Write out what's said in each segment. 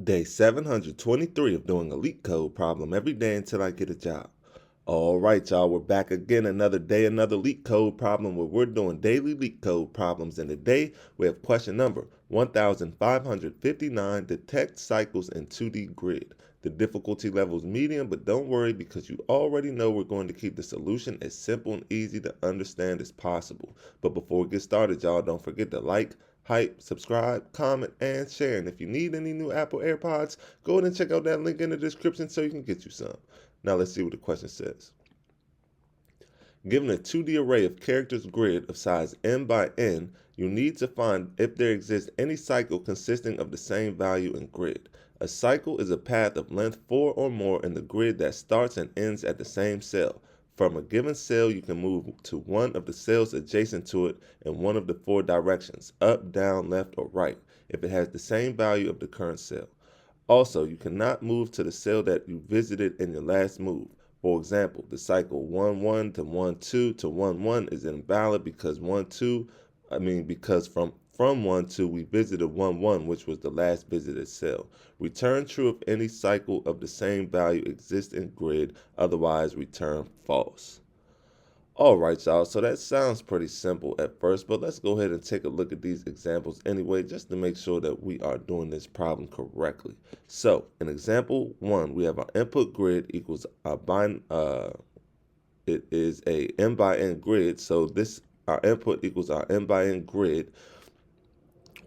Day 723 of doing a LeetCode problem every day until I get a job. All right, y'all, we're back again. Another day, another LeetCode problem where we're doing daily LeetCode problems. And today we have question number 1559, detect cycles in 2D grid. The difficulty level is medium, but don't worry because you already know we're going to keep the solution as simple and easy to understand as possible. But before we get started, y'all, don't forget to like, hype, subscribe, comment, and share. And if you need any new Apple AirPods, go ahead and check out that link in the description so you can get you some. Now let's see what the question says. Given a 2D array of characters grid of size n by n, you need to find if there exists any cycle consisting of the same value in grid. A cycle is a path of length 4 or more in the grid that starts and ends at the same cell. From a given cell, you can move to one of the cells adjacent to it in one of the 4 directions, up, down, left, or right, if it has the same value of the current cell. Also, you cannot move to the cell that you visited in your last move. For example, the cycle 1-1 to 1-2 to 1-1 is invalid because because from 1-2 we visited 1-1, which was the last visited cell. Return true if any cycle of the same value exists in grid, otherwise return false. All right, y'all, so that sounds pretty simple at first, but let's go ahead and take a look at these examples anyway, just to make sure that we are doing this problem correctly. So in example 1, we have our input grid equals it is a n by n grid, so our input equals our n by n grid,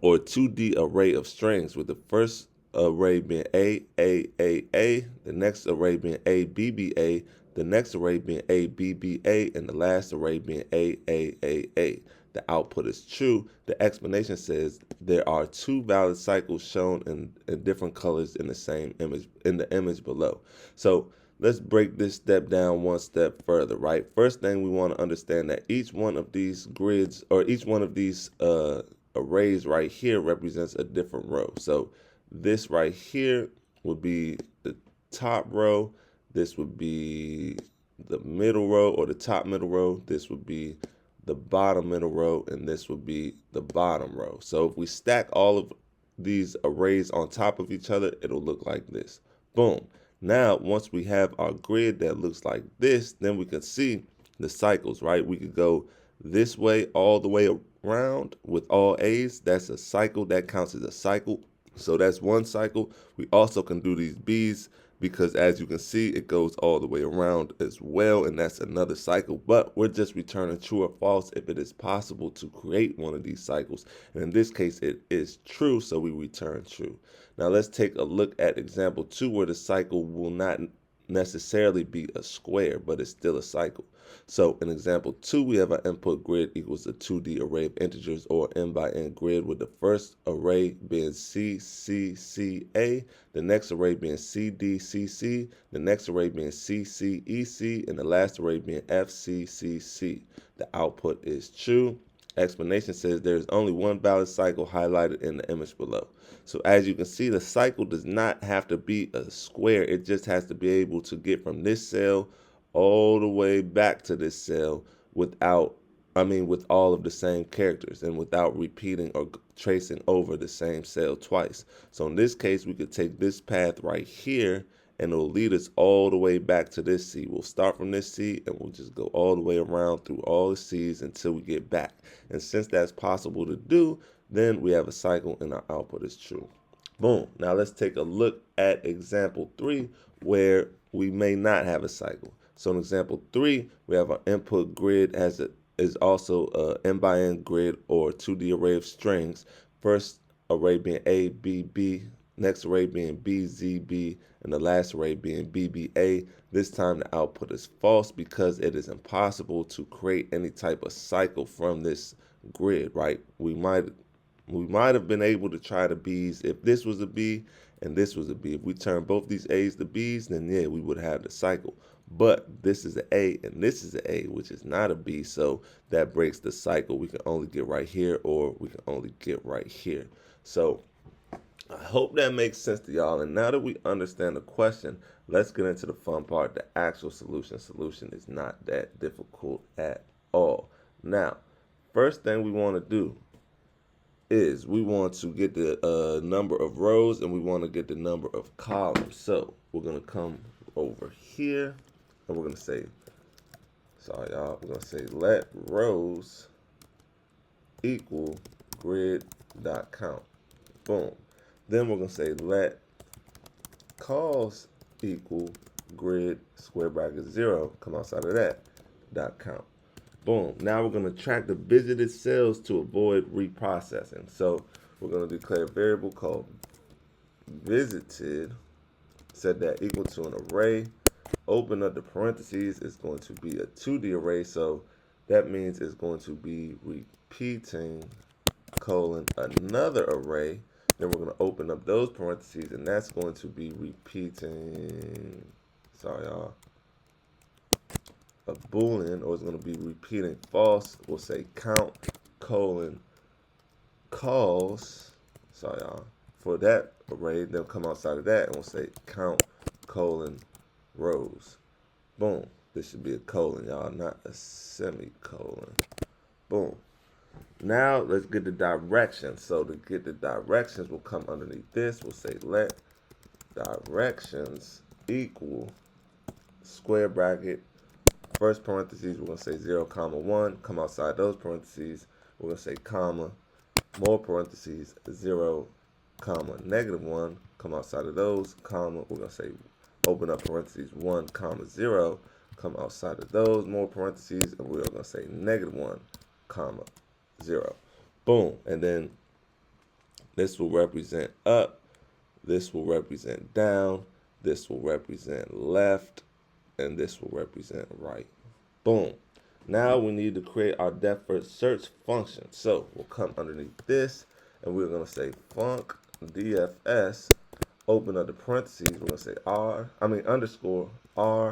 or 2D array of strings, with the first array being A, the next array being A, B, B, A, the next array being A, B, B, A, and the last array being A, A, A, A. The output is true. The explanation says there are 2 valid cycles shown in different colors in the same image, in the image below. So let's break this step down one step further, right? First thing, we want to understand that each one of these grids, or each one of these arrays right here, represents a different row. So this right here would be the top row, this would be the middle row, or the top middle row, this would be the bottom middle row, and this would be the bottom row. So if we stack all of these arrays on top of each other, it'll look like this. Boom. Now, once we have our grid that looks like this, then we can see the cycles, right? We could go this way all the way around with all A's. That's a cycle. That counts as a cycle. So that's one cycle. We also can do these B's because, as you can see, it goes all the way around as well, and that's another cycle. But we're just returning true or false if it is possible to create one of these cycles. And in this case, it is true, so we return true. Now let's take a look at example 2, where the cycle will not necessarily be a square, but it's still a cycle. So in example 2, we have our input grid equals a 2D array of integers, or n by n grid, with the first array being C, C, C, A, the next array being C, D, C, C, the next array being C, C, E, C, and the last array being F, C, C, C. The output is true. Explanation says there is only one valid cycle highlighted in the image below. So as you can see, the cycle does not have to be a square. It just has to be able to get from this cell all the way back to this cell with all of the same characters and without repeating or tracing over the same cell twice. So in this case, we could take this path right here, and it'll lead us all the way back to this C. We'll start from this C, and we'll just go all the way around through all the C's until we get back. And since that's possible to do, then we have a cycle and our output is true. Boom. Now let's take a look at example 3, where we may not have a cycle. So in example 3, we have our input grid is also a n by n grid, or 2D array of strings. First array being A, B, B, next array being B, Z, B, and the last array being B, B, A. This time the output is false because it is impossible to create any type of cycle from this grid, right? We might have been able to try the B's if this was a B and this was a B. If we turn both these A's to B's, then yeah, we would have the cycle. But this is an A and this is an A, which is not a B, so that breaks the cycle. We can only get right here, or we can only get right here. So I hope that makes sense to y'all. And now that we understand the question, let's get into the fun part, the actual solution. Solution is not that difficult at all. Now, first thing we want to do is we want to get the number of rows and we want to get the number of columns. So we're going to come over here and we're going to say, sorry y'all, we're going to say let rows equal grid.count. Boom. Then we're going to say let calls equal grid square bracket 0, come outside of that, dot count. Boom. Now we're going to track the visited cells to avoid reprocessing. So we're going to declare a variable called visited, set that equal to an array. Open up the parentheses, it's going to be a 2D array, so that means it's going to be repeating colon another array. Then we're going to open up those parentheses, and that's going to be repeating, sorry y'all, a boolean, or it's going to be repeating false. We'll say count colon calls, sorry y'all, for that array. Then come outside of that and we'll say count colon rows. Boom. This should be a colon, y'all, not a semicolon. Boom. Now let's get the directions. So to get the directions, we'll come underneath this. We'll say let directions equal square bracket, first parentheses, we're going to say 0, comma 1. Come outside those parentheses, we're going to say comma, more parentheses, 0, comma, -1. Come outside of those, comma, we're going to say open up parentheses, 1, comma, 0. Come outside of those, more parentheses, and we're going to say -1, comma, 0. Boom. And then this will represent up, this will represent down, this will represent left, and this will represent right. Boom. Now we need to create our depth first search function. So we'll come underneath this and we're going to say func dfs, open up the parentheses, we're going to say underscore r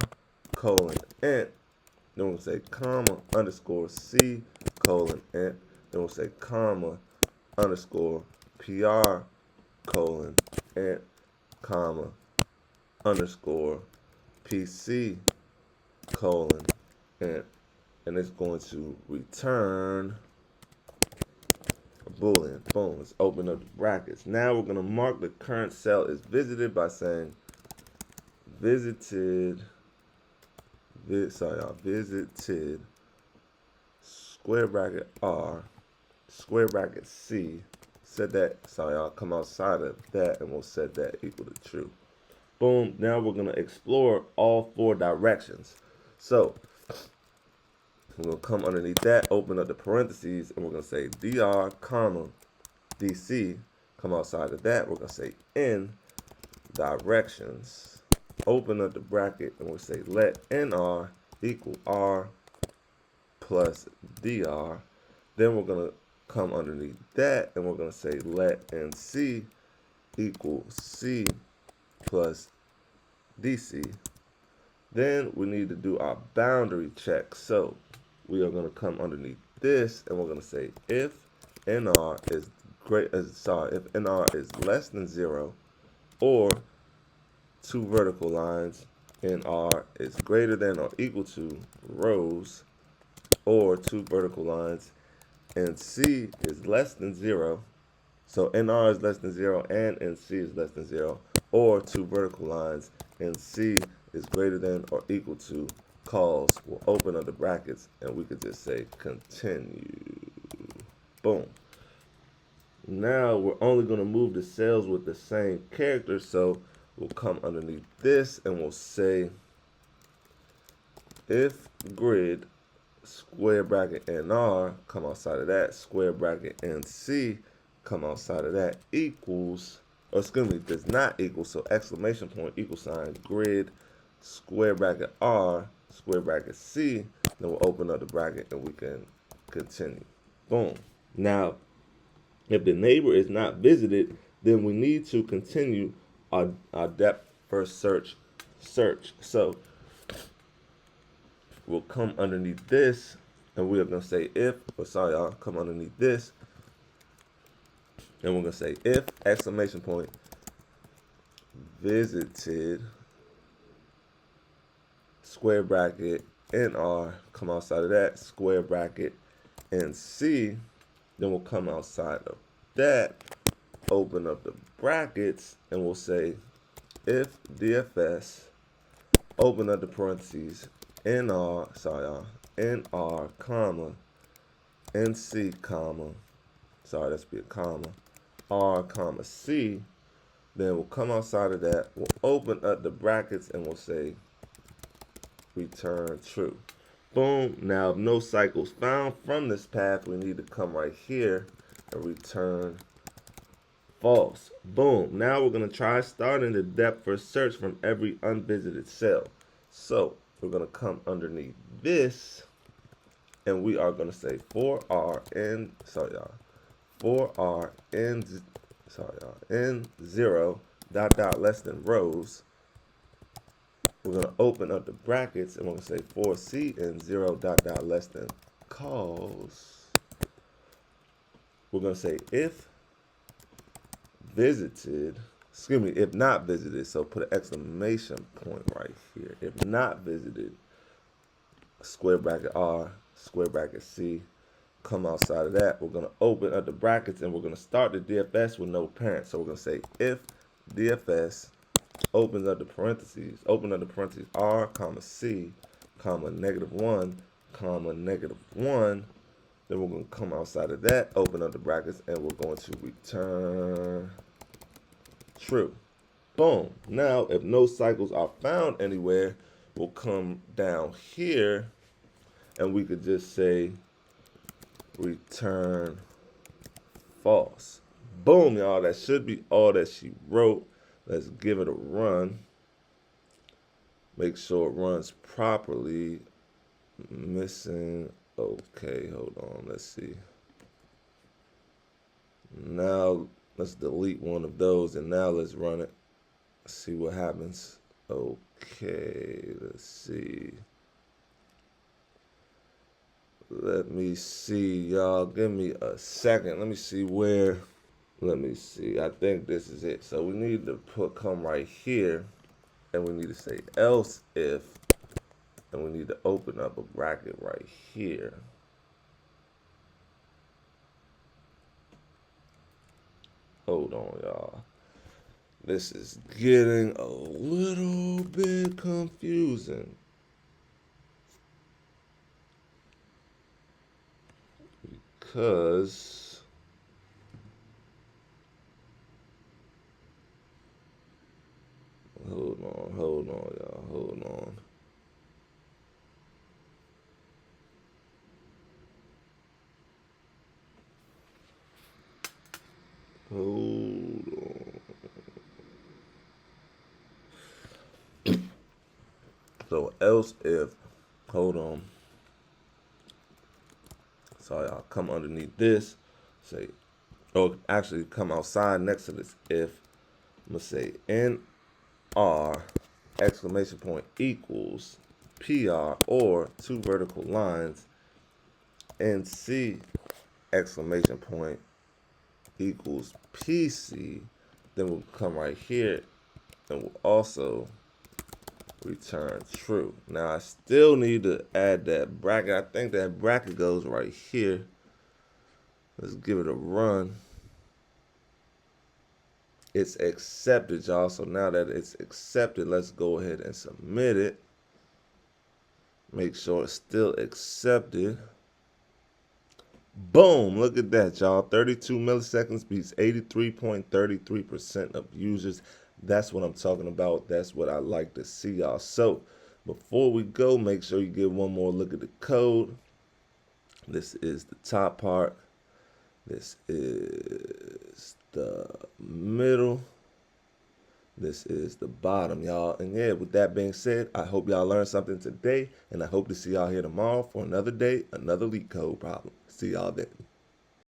colon int, then we'll say comma underscore c colon int, then we'll say comma underscore pr colon int, comma underscore pc colon int, and it's going to return a boolean. Boom. Let's open up the brackets. Now we're going to mark the current cell as visited by saying visited square bracket r square bracket c, set that, sorry y'all, come outside of that and we'll set that equal to true. Boom. Now we're going to explore all 4 directions. So we're going to come underneath that, open up the parentheses, and we're going to say dr, comma, dc. Come outside of that, we're going to say in directions. Open up the bracket, and we'll say let nr equal r plus dr. Then we're going to come underneath that, and we're going to say let nc equal c plus dc. Then we need to do our boundary check. So we are going to come underneath this and we're going to say if nr is if nr is less than 0 or 2 vertical lines, nr is greater than or equal to rows or 2 vertical lines, and c is less than 0. So nr is less than 0 and nc is less than 0, or 2 vertical lines, and c is greater than or equal to calls. We'll open up the brackets and we could just say continue. Boom. Now we're only going to move the cells with the same character, so we'll come underneath this and we'll say if grid square bracket nr, come outside of that, square bracket nc, come outside of that, equals, or excuse me, does not equal, so exclamation point equal sign grid square bracket r square bracket c, then we'll open up the bracket and we can continue. Boom. Now if the neighbor is not visited, then we need to continue our depth first search. So we'll come underneath this and we're going to say if, or sorry y'all, come underneath this and we're going to say if exclamation point visited square bracket nr, come outside of that, square bracket nc, then we'll come outside of that, open up the brackets, and we'll say if DFS, open up the parentheses, NR, comma, NC, comma, that's be a comma, R, comma, C, then we'll come outside of that, we'll open up the brackets, and we'll say return true. Boom. Now, if no cycles found from this path, we need to come right here and return false. Boom. Now we're going to try starting the depth first search from every unvisited cell. So we're going to come underneath this, and we are going to say for n 0 less than rows. We're going to open up the brackets, and we're going to say for C in 0 less than calls. We're going to say if not visited, so put an exclamation point right here. If not visited, square bracket R, square bracket C. Come outside of that, we're going to open up the brackets, and we're going to start the DFS with no parent. So we're going to say if DFS open up the parentheses R, comma, C, comma, -1, comma, -1. Then we're going to come outside of that, open up the brackets, and we're going to return true. Boom. Now, if no cycles are found anywhere, we'll come down here, and we could just say return false. Boom, y'all. That should be all that she wrote. Let's give it a run. Make sure it runs properly. Missing. Okay, hold on. Let's see. Now, let's delete one of those, and now let's run it. See what happens. Okay, let's see. Let me see, y'all. Give me a second. Let me see where. Let me see. I think this is it. So we need to come right here, and we need to say else if, and we need to open up a bracket right here. Hold on, y'all. This is getting a little bit confusing. Because hold on, y'all. Hold on. So else if, hold on. Sorry, I'll come underneath this. Say, or actually come outside next to this if. I'm gonna say NR exclamation point equals PR or two vertical lines, NC exclamation point equals PC. Then we'll come right here and we'll also return true. Now I still need to add that bracket. I think that bracket goes right here. Let's give it a run. It's accepted, y'all. So now that it's accepted, let's go ahead and submit it. Make sure it's still accepted. Boom, look at that, y'all. 32 milliseconds beats 83.33% of users. That's what I'm talking about. That's what I like to see, y'all. So before we go, make sure you give one more look at the code. This is the top part. This is the middle. This is the bottom, y'all. And yeah, with that being said, I hope y'all learned something today, and I hope to see y'all here tomorrow for another day, another LeetCode problem. See y'all then.